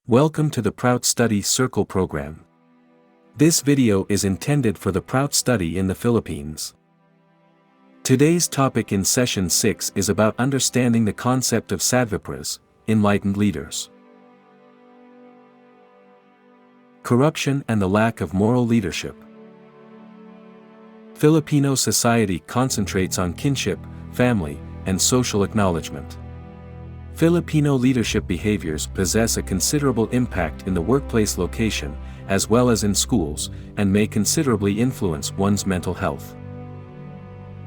Welcome to the PROUT Study Circle program. This video is intended for the PROUT Study in the Philippines. Today's topic in Session 6 is about understanding the concept of Sadvipras, Enlightened Leaders. Corruption and the lack of moral leadership. Filipino society concentrates on kinship, family, and social acknowledgement. Filipino leadership behaviors possess a considerable impact in the workplace location, as well as in schools, and may considerably influence one's mental health.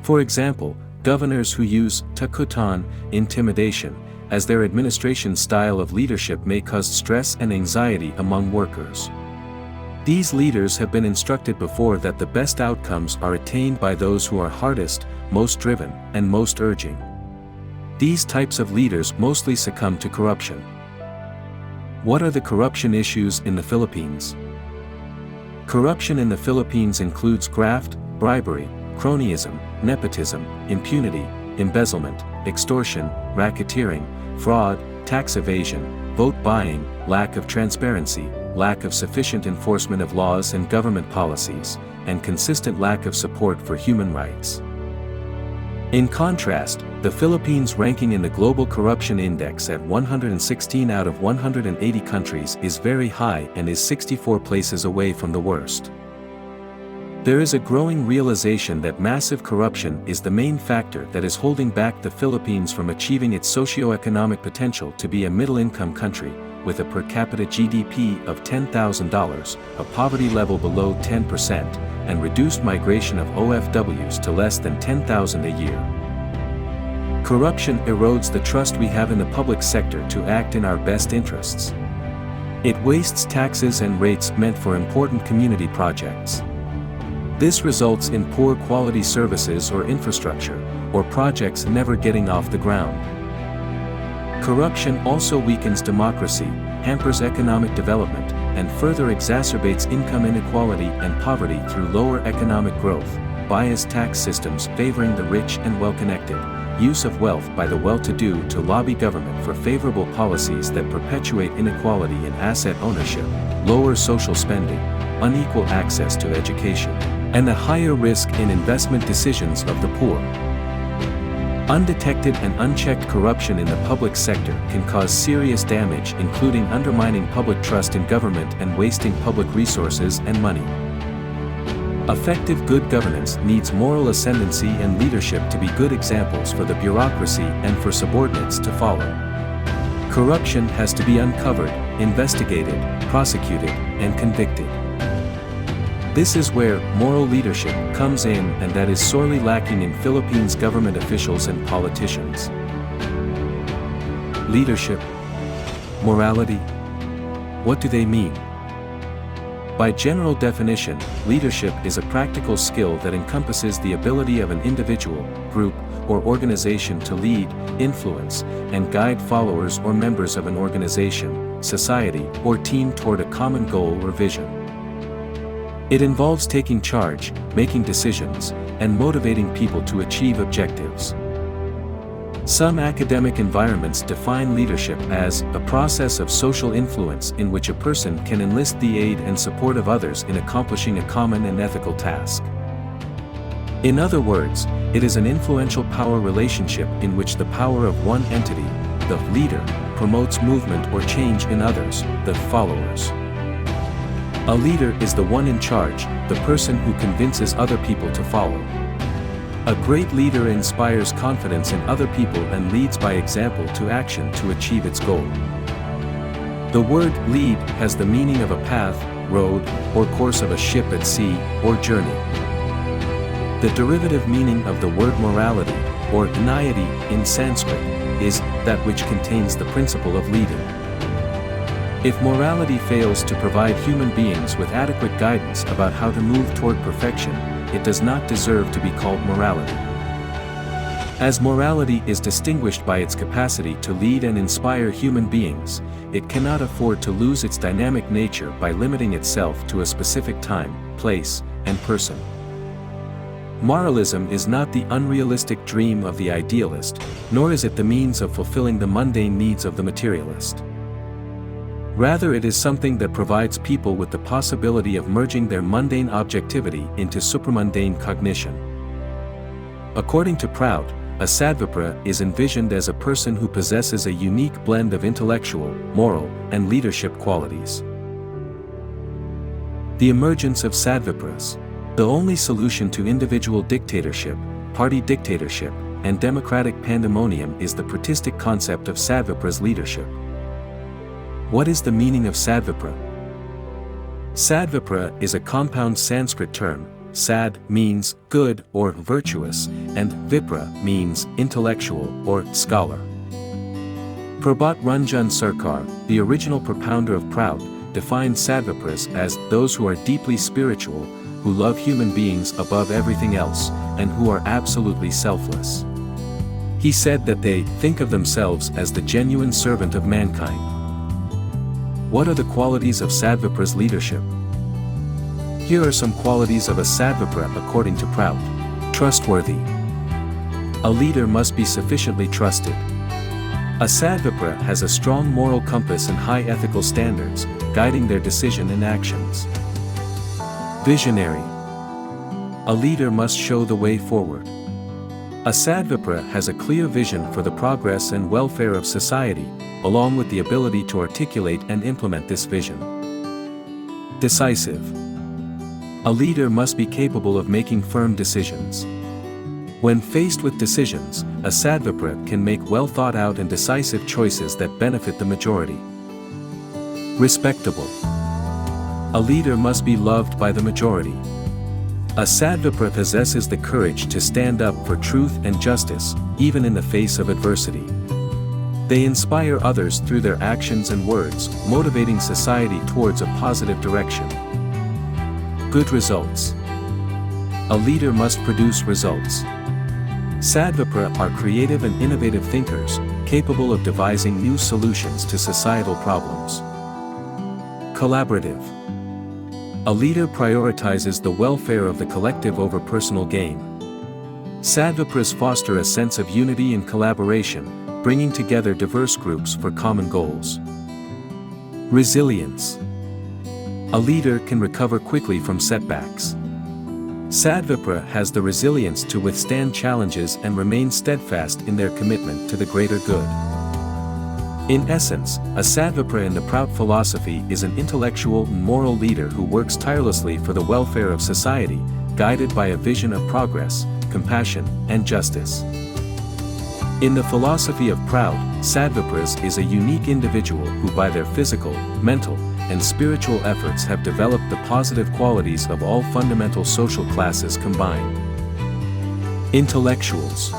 For example, governors who use takutan, intimidation, as their administration style of leadership may cause stress and anxiety among workers. These leaders have been instructed before that the best outcomes are attained by those who are hardest, most driven, and most urging. These types of leaders mostly succumb to corruption. What are the corruption issues in the Philippines? Corruption in the Philippines includes graft, bribery, cronyism, nepotism, impunity, embezzlement, extortion, racketeering, fraud, tax evasion, vote buying, lack of transparency, lack of sufficient enforcement of laws and government policies, and consistent lack of support for human rights. In contrast, the Philippines' ranking in the Global Corruption Index at 116 out of 180 countries is very high and is 64 places away from the worst. There is a growing realization that massive corruption is the main factor that is holding back the Philippines from achieving its socio-economic potential to be a middle-income country, with a per capita GDP of $10,000, a poverty level below 10%, and reduced migration of OFWs to less than 10,000 a year. Corruption erodes the trust we have in the public sector to act in our best interests. It wastes taxes and rates meant for important community projects. This results in poor quality services or infrastructure, or projects never getting off the ground. Corruption also weakens democracy, hampers economic development, and further exacerbates income inequality and poverty through lower economic growth, biased tax systems favoring the rich and well-connected, use of wealth by the well-to-do to lobby government for favorable policies that perpetuate inequality in asset ownership, lower social spending, unequal access to education, and a higher risk in investment decisions of the poor. Undetected and unchecked corruption in the public sector can cause serious damage, including undermining public trust in government and wasting public resources and money. Effective good governance needs moral ascendancy and leadership to be good examples for the bureaucracy and for subordinates to follow. Corruption has to be uncovered, investigated, prosecuted, and convicted. This is where moral leadership comes in, and that is sorely lacking in Philippines government officials and politicians. Leadership. Morality. What do they mean? By general definition, leadership is a practical skill that encompasses the ability of an individual, group, or organization to lead, influence, and guide followers or members of an organization, society, or team toward a common goal or vision. It involves taking charge, making decisions, and motivating people to achieve objectives. Some academic environments define leadership as a process of social influence in which a person can enlist the aid and support of others in accomplishing a common and ethical task. In other words, it is an influential power relationship in which the power of one entity, the leader, promotes movement or change in others, the followers. A leader is the one in charge, the person who convinces other people to follow. A great leader inspires confidence in other people and leads by example to action to achieve its goal. The word lead has the meaning of a path, road, or course of a ship at sea, or journey. The derivative meaning of the word morality, or niyati in Sanskrit, is that which contains the principle of leading. If morality fails to provide human beings with adequate guidance about how to move toward perfection, it does not deserve to be called morality. As morality is distinguished by its capacity to lead and inspire human beings, it cannot afford to lose its dynamic nature by limiting itself to a specific time, place, and person. Moralism is not the unrealistic dream of the idealist, nor is it the means of fulfilling the mundane needs of the materialist. Rather, it is something that provides people with the possibility of merging their mundane objectivity into supramundane cognition. According to PROUT, a Sadvipra is envisioned as a person who possesses a unique blend of intellectual, moral, and leadership qualities. The emergence of Sadvipras. The only solution to individual dictatorship, party dictatorship, and democratic pandemonium is the Proutistic concept of Sadvipra's leadership. What is the meaning of Sadvipra? Sadvipra is a compound Sanskrit term. Sad means good or virtuous, and Vipra means intellectual or scholar. Prabhat Ranjan Sarkar, the original propounder of PROUT, defined Sadvipras as those who are deeply spiritual, who love human beings above everything else, and who are absolutely selfless. He said that they think of themselves as the genuine servant of mankind. What are the qualities of Sadvipra's leadership? Here are some qualities of a Sadvipra according to PROUT. Trustworthy. A leader must be sufficiently trusted. A Sadvipra has a strong moral compass and high ethical standards, guiding their decision and actions. Visionary. A leader must show the way forward. A Sadvipra has a clear vision for the progress and welfare of society, along with the ability to articulate and implement this vision. Decisive. A leader must be capable of making firm decisions. When faced with decisions, a Sadvipra can make well thought out and decisive choices that benefit the majority. Respectable. A leader must be loved by the majority. A Sadvipra possesses the courage to stand up for truth and justice, even in the face of adversity. They inspire others through their actions and words, motivating society towards a positive direction. Good results. A leader must produce results. Sadvipra are creative and innovative thinkers, capable of devising new solutions to societal problems. Collaborative. A leader prioritizes the welfare of the collective over personal gain. Sadvipras foster a sense of unity and collaboration, bringing together diverse groups for common goals. Resilience. A leader can recover quickly from setbacks. Sadvipra has the resilience to withstand challenges and remain steadfast in their commitment to the greater good. In essence, a Sadvipra in the PROUT philosophy is an intellectual and moral leader who works tirelessly for the welfare of society, guided by a vision of progress, compassion, and justice. In the philosophy of PROUT, Sadvipras is a unique individual who by their physical, mental, and spiritual efforts have developed the positive qualities of all fundamental social classes combined. Intellectuals.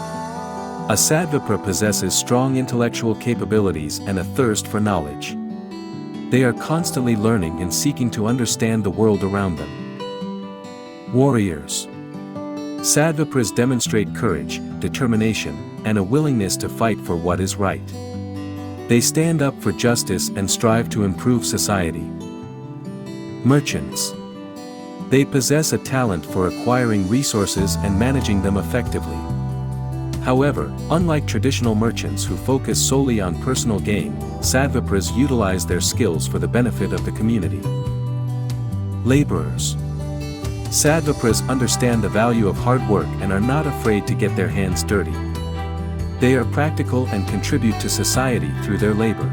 A Sadvipra possesses strong intellectual capabilities and a thirst for knowledge. They are constantly learning and seeking to understand the world around them. Warriors. Sadvipras demonstrate courage, determination, and a willingness to fight for what is right. They stand up for justice and strive to improve society. Merchants. They possess a talent for acquiring resources and managing them effectively. However, unlike traditional merchants who focus solely on personal gain, Sadvipras utilize their skills for the benefit of the community. Laborers. Sadvipras understand the value of hard work and are not afraid to get their hands dirty. They are practical and contribute to society through their labor.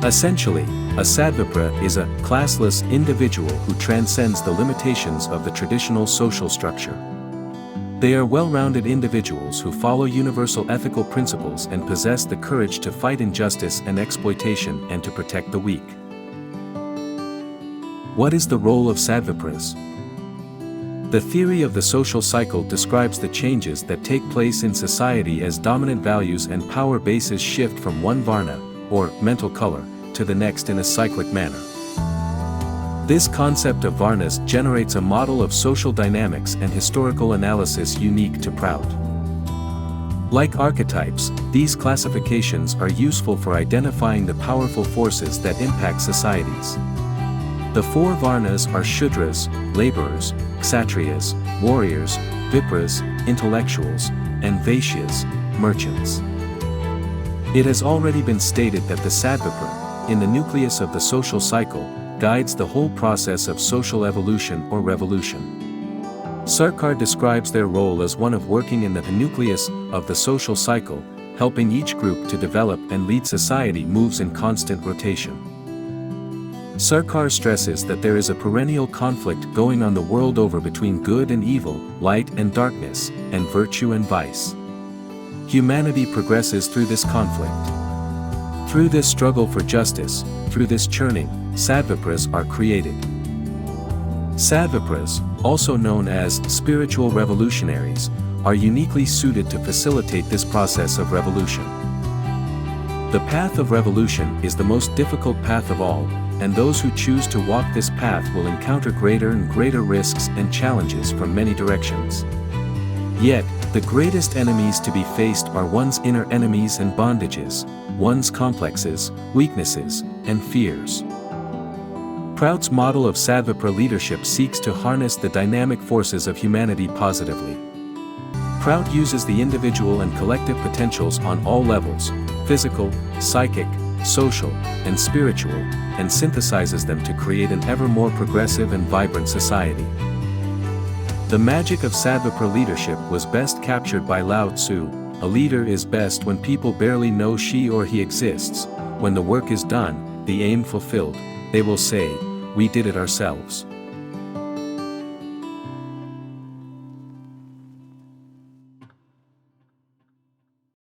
Essentially, a Sadvipra is a classless individual who transcends the limitations of the traditional social structure. They are well-rounded individuals who follow universal ethical principles and possess the courage to fight injustice and exploitation and to protect the weak. What is the role of Sadvipras? The theory of the social cycle describes the changes that take place in society as dominant values and power bases shift from one varna, or mental color, to the next in a cyclic manner. This concept of varnas generates a model of social dynamics and historical analysis unique to PROUT. Like archetypes, these classifications are useful for identifying the powerful forces that impact societies. The four varnas are Shudras, laborers, Kshatriyas, warriors, Vipras, intellectuals, and Vaishyas, merchants. It has already been stated that the Sadvipra, in the nucleus of the social cycle, guides the whole process of social evolution or revolution. Sarkar describes their role as one of working in the nucleus of the social cycle, helping each group to develop and lead society moves in constant rotation. Sarkar stresses that there is a perennial conflict going on the world over between good and evil, light and darkness, and virtue and vice. Humanity progresses through this conflict. Through this struggle for justice, through this churning, Sadvipras are created. Sadvipras, also known as spiritual revolutionaries, are uniquely suited to facilitate this process of revolution. The path of revolution is the most difficult path of all, and those who choose to walk this path will encounter greater and greater risks and challenges from many directions. Yet, the greatest enemies to be faced are one's inner enemies and bondages, one's complexes, weaknesses, and fears. PROUT's model of Sadvipra leadership seeks to harness the dynamic forces of humanity positively. PROUT uses the individual and collective potentials on all levels, physical, psychic, social, and spiritual, and synthesizes them to create an ever more progressive and vibrant society. The magic of Sadvipra leadership was best captured by Lao Tzu: a leader is best when people barely know she or he exists. When the work is done, the aim fulfilled, they will say, "We did it ourselves."